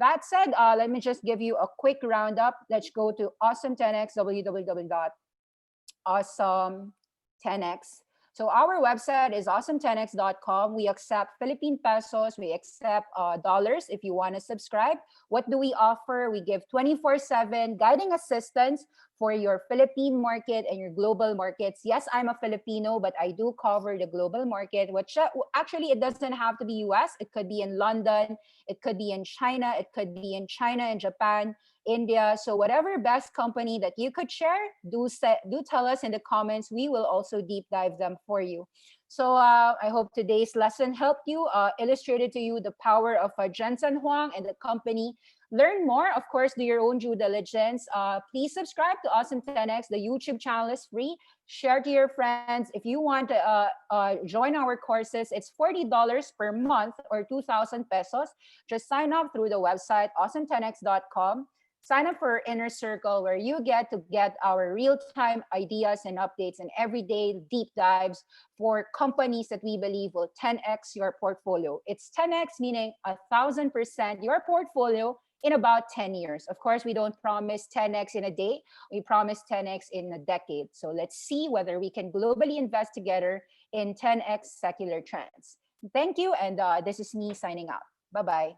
That said, let me just give you a quick roundup. Let's go to Awesome 10X, www.awesome10x. So our website is awesome10x.com. We accept Philippine pesos. We accept dollars if you want to subscribe. What do we offer? We give 24/7 guiding assistance for your Philippine market and your global markets. Yes, I'm a Filipino, but I do cover the global market, which actually it doesn't have to be US. It could be in London. It could be in China. It could be in China and Japan. India. So whatever best company that you could share, do tell us in the comments. We will also deep dive them for you. So I hope today's lesson helped you, illustrated to you the power of Jensen Huang and the company. Learn more, of course, do your own due diligence. Please subscribe to Awesome 10X. The YouTube channel is free. Share to your friends. If you want to join our courses, it's $40 per month or 2,000 pesos. Just sign up through the website, awesome10x.com. Sign up for Inner Circle, where you get to get our real-time ideas and updates and everyday deep dives for companies that we believe will 10x your portfolio. It's 10x, meaning 1,000% your portfolio in about 10 years. Of course, we don't promise 10x in a day. We promise 10x in a decade. So let's see whether we can globally invest together in 10x secular trends. Thank you. And this is me signing out. Bye-bye.